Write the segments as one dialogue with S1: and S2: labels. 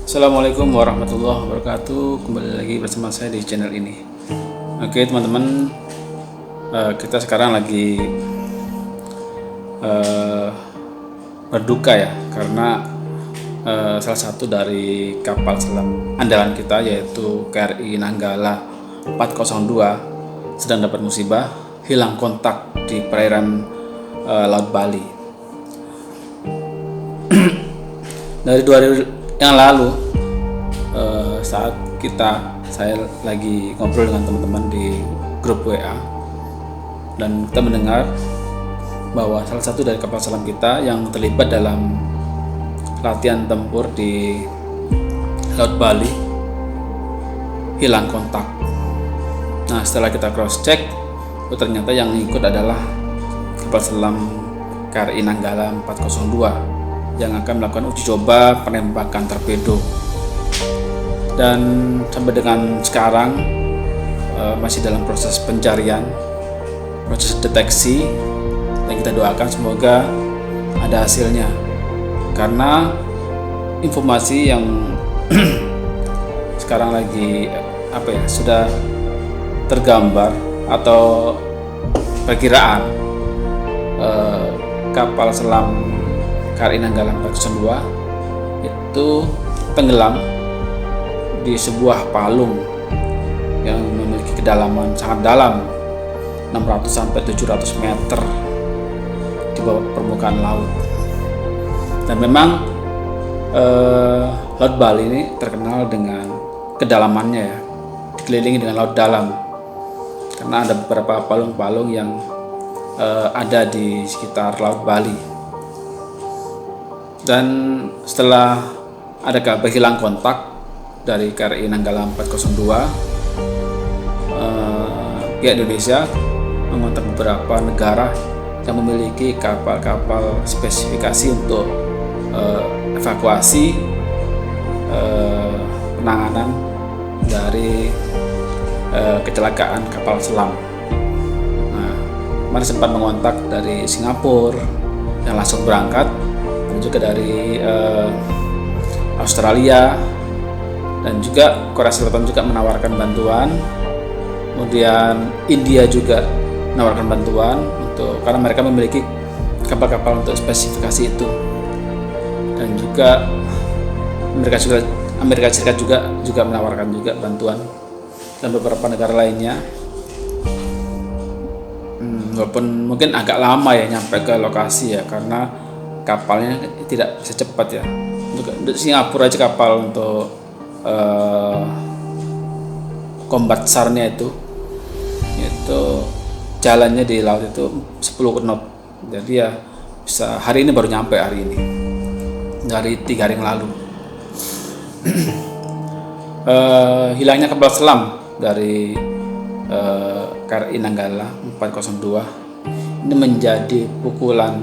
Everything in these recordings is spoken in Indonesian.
S1: Assalamualaikum warahmatullahi wabarakatuh. Kembali lagi bersama saya di channel ini. Oke teman-teman, kita sekarang lagi berduka ya, karena salah satu dari kapal selam andalan kita yaitu KRI Nanggala 402 sedang dapat musibah hilang kontak di perairan Laut Bali. Dari 2 hari yang lalu, saat saya lagi ngobrol dengan teman-teman di grup WA, dan kita mendengar bahwa salah satu dari kapal selam kita yang terlibat dalam latihan tempur di Laut Bali hilang kontak. Nah, setelah kita cross check, ternyata yang ikut adalah kapal selam KRI Nanggala 402 yang akan melakukan uji coba penembakan torpedo. Dan sampai dengan sekarang masih dalam proses pencarian, proses deteksi, dan kita doakan semoga ada hasilnya, karena informasi yang sekarang lagi sudah tergambar atau perkiraan kapal selam KRI Nanggala 402 itu tenggelam di sebuah palung yang memiliki kedalaman sangat dalam, 600 sampai 700 meter di bawah permukaan laut. Dan memang Laut Bali ini terkenal dengan kedalamannya ya, dikelilingi dengan laut dalam, karena ada beberapa palung-palung yang ada di sekitar Laut Bali. Dan setelah ada kabar hilang kontak dari KRI Nanggala 402, pihak Indonesia mengontak beberapa negara yang memiliki kapal-kapal spesifikasi untuk evakuasi, penanganan dari kecelakaan kapal selam. Nah, kemarin sempat mengontak dari Singapura yang langsung berangkat, dan juga dari Australia, dan juga Korea Selatan juga menawarkan bantuan. Kemudian India juga menawarkan bantuan karena mereka memiliki kapal-kapal untuk spesifikasi itu. Dan juga Amerika Serikat juga menawarkan juga bantuan, dan beberapa negara lainnya. Walaupun mungkin agak lama ya nyampe ke lokasi ya, karena kapalnya tidak bisa cepat ya. Untuk Singapura aja kapal untuk combat SAR-nya itu jalannya di laut itu 10 knot. Jadi ya bisa hari ini baru nyampe, hari ini dari 3 hari yang lalu. Hilangnya kapal selam dari KRI Nanggala 402 ini menjadi pukulan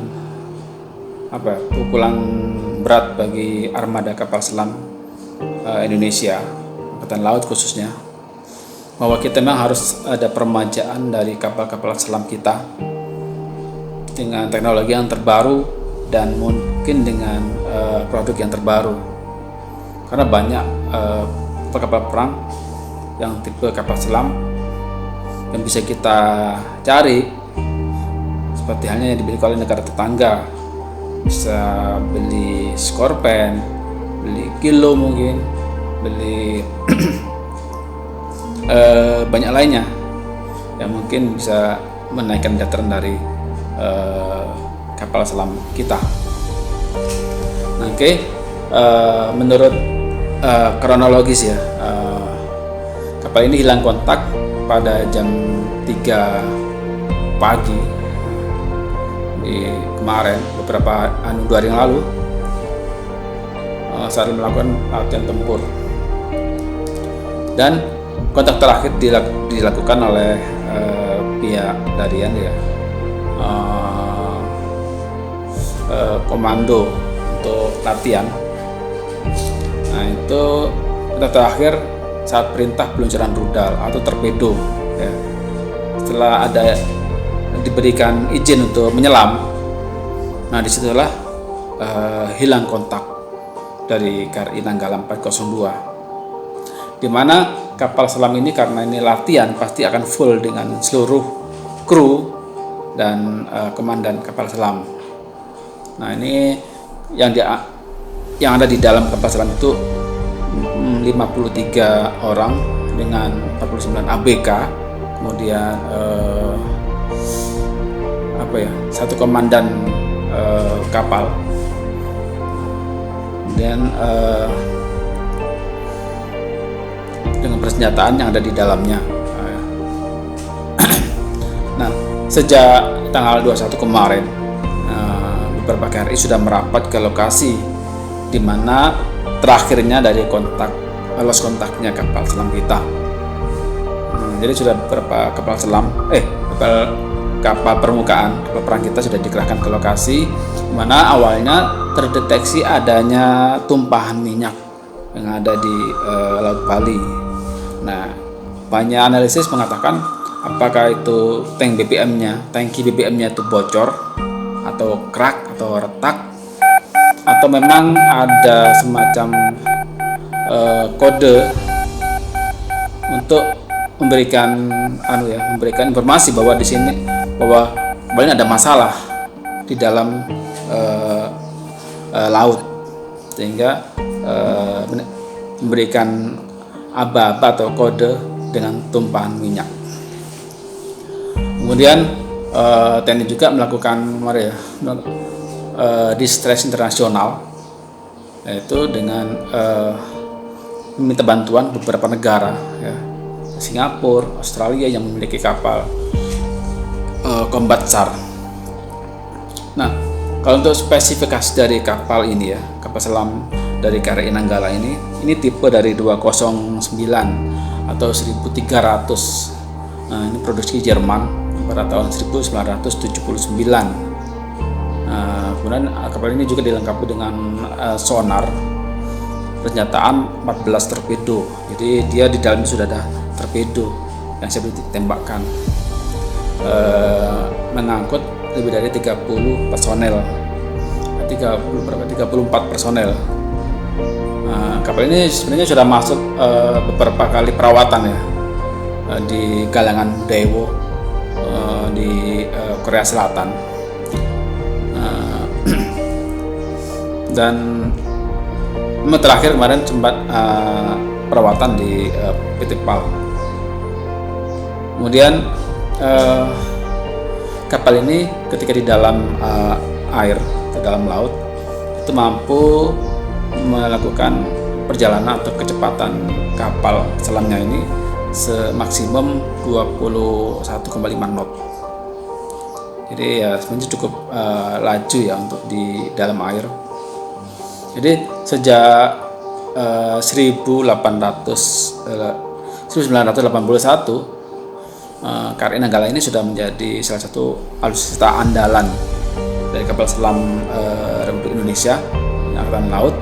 S1: berat bagi armada kapal selam Indonesia, Angkatan Laut khususnya, bahwa kita memang harus ada peremajaan dari kapal-kapal selam kita dengan teknologi yang terbaru dan mungkin dengan produk yang terbaru, karena banyak kapal perang yang tipe kapal selam yang bisa kita cari, seperti halnya yang dimiliki oleh negara tetangga. Bisa beli Scorpion, beli Kilo, mungkin beli banyak lainnya yang mungkin bisa menaikkan dataran dari kapal selam kita. Oke, menurut kronologis ya, kapal ini hilang kontak pada jam 3 pagi di kemarin, beberapa 2 hari yang lalu, saat melakukan latihan tempur. Dan kontak terakhir dilakukan oleh pihak dari komando untuk latihan. Nah, itu kontak terakhir saat perintah peluncuran rudal atau torpedo ya. Setelah ada diberikan izin untuk menyelam, nah disitulah hilang kontak dari KRI Nanggala 402, di mana kapal selam ini karena ini latihan pasti akan full dengan seluruh kru dan komandan kapal selam. Nah, ini yang ada di dalam kapal selam itu 53 orang dengan 49 ABK, kemudian satu komandan kapal, kemudian dengan persenjataan yang ada di dalamnya. Nah, sejak tanggal 21 kemarin, beberapa KRI sudah merapat ke lokasi di mana terakhirnya dari lost kontaknya kapal selam kita. Jadi sudah beberapa kapal selam, kapal permukaan, kapal perang kita sudah dikerahkan ke lokasi, di mana awalnya terdeteksi adanya tumpahan minyak yang ada di Laut Bali. Nah, banyak analisis mengatakan apakah itu tangki BBM-nya itu bocor atau crack atau retak, atau memang ada semacam kode untuk memberikan informasi bahwa di sini ada masalah di dalam laut, sehingga memberikan aba-aba atau kode dengan tumpahan minyak. Kemudian TNI juga melakukan distress internasional, yaitu dengan meminta bantuan beberapa negara, ya, Singapura, Australia yang memiliki kapal combat SAR. Nah, kalau untuk spesifikasi dari kapal ini, ya, kapal selam dari KRI Nanggala ini tipe dari 209 atau 1300. Nah, ini produksi Jerman pada tahun 1979. Kemudian kapal ini juga dilengkapi dengan sonar, senjataan 14 torpedo. Jadi dia di dalamnya sudah ada torpedo yang siap ditembakkan. Mengangkut lebih dari 30 personel. 34 personel. Kapal ini sebenarnya sudah masuk beberapa kali perawatan, ya, di Galangan Daewoo di Korea Selatan. Dan terakhir kemarin sempat perawatan di PT PAL. Kemudian kapal ini ketika di dalam air, di dalam laut, itu mampu melakukan perjalanan atau kecepatan kapal selamnya ini semaksimum 21,5 knot. Jadi ya sebenarnya cukup laju, ya, untuk di dalam air. Jadi sejak 1981 KRI Nanggala ini sudah menjadi salah satu alutsista andalan dari kapal selam Republik Indonesia, Angkatan Laut,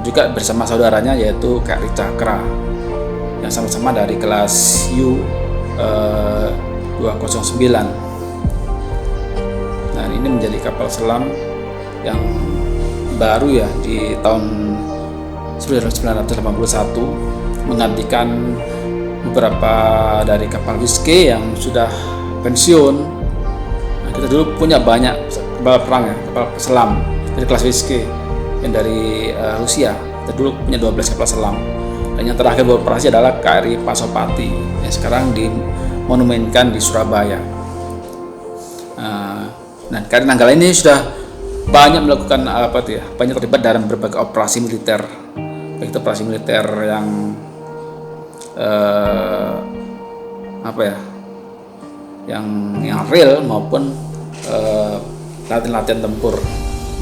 S1: juga bersama saudaranya yaitu KRI Cakra yang sama-sama dari kelas U-209. Nah, ini menjadi kapal selam yang baru, ya, di tahun 1981, menggantikan beberapa dari kapal Whiskey yang sudah pensiun. Nah, kita dulu punya banyak kapal perang, ya, kapal selam dari kelas Whiskey yang dari Rusia. Kita dulu punya 12 kapal selam, dan yang terakhir beroperasi adalah KRI Pasopati yang sekarang dimonumenkan di Surabaya. Nah, KRI Nanggala ini sudah banyak melakukan banyak terlibat dalam berbagai operasi militer, baik itu operasi militer yang yang real maupun latihan-latihan tempur.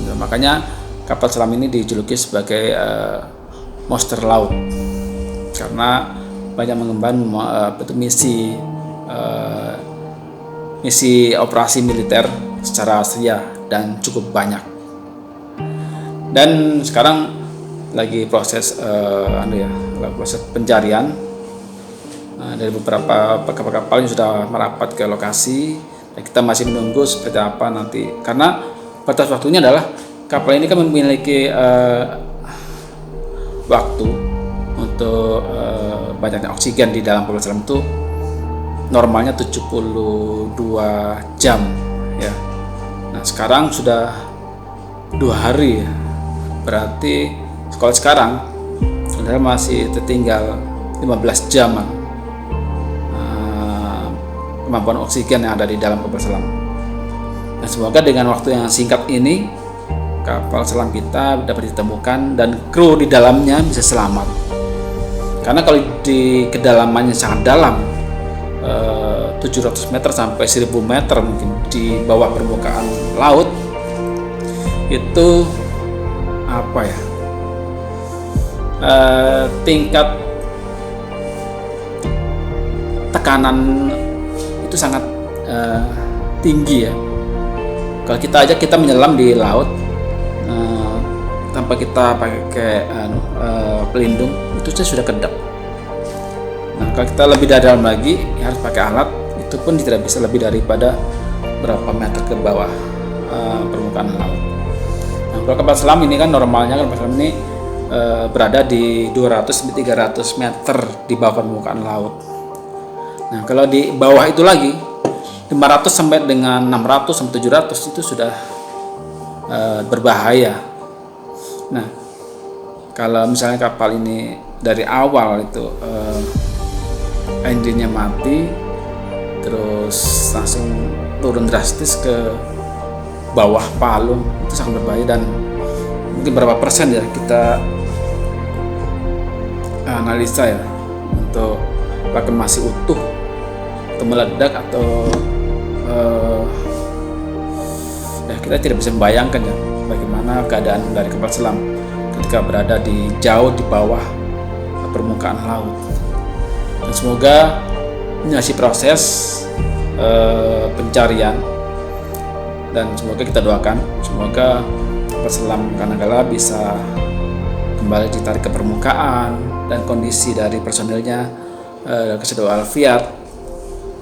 S1: Nah, makanya kapal selam ini dijuluki sebagai monster laut karena banyak mengemban misi operasi militer secara Asia dan cukup banyak. Dan sekarang lagi proses proses pencarian dari beberapa kapal-kapal yang sudah merapat ke lokasi, dan kita masih menunggu seperti apa nanti, karena batas waktunya adalah kapal ini kan memiliki waktu untuk banyaknya oksigen di dalam kapal selam itu normalnya 72 jam ya. Nah sekarang sudah 2 hari ya. Berarti kalau sekarang sebenarnya masih tertinggal 15 jam kemampuan oksigen yang ada di dalam kapal selam. Nah semoga dengan waktu yang singkat ini kapal selam kita dapat ditemukan dan kru di dalamnya bisa selamat. Karena kalau di kedalamannya sangat dalam, 700 meter sampai 1000 meter mungkin di bawah permukaan laut, itu apa ya, tingkat tekanan itu sangat tinggi ya. Kalau kita menyelam di laut tanpa kita pakai pelindung, itu sudah kedap. Nah kalau kita lebih dalam lagi harus pakai alat, itu pun tidak bisa lebih daripada berapa meter ke bawah permukaan laut. Nah kalau kapal selam ini kan normalnya kapal selam ini berada di 200-300 meter di bawah permukaan laut. Nah kalau di bawah itu lagi 500 sampai dengan 600 sampai 700 itu sudah berbahaya. Nah kalau misalnya kapal ini dari awal itu engine-nya mati, terus langsung turun drastis ke bawah palung, itu sangat berbahaya. Dan mungkin berapa persen ya kita analisa ya, untuk apakah masih utuh atau meledak atau ya kita tidak bisa membayangkan ya bagaimana keadaan dari kapal selam ketika berada di jauh di bawah permukaan laut. Dan semoga ini masih proses pencarian, dan semoga kita doakan semoga kapal selam Kanagala bisa kembali ditarik ke permukaan dan kondisi dari personilnya kesedaran walafiat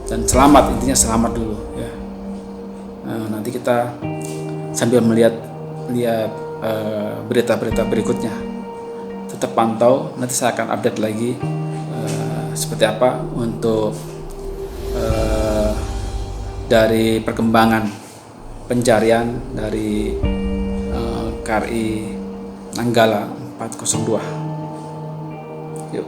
S1: dan selamat, intinya selamat dulu ya. Nanti kita sambil melihat berita-berita berikutnya, tetap pantau, nanti saya akan update lagi seperti apa untuk dari perkembangan pencarian dari KRI Nanggala 402. Yuk.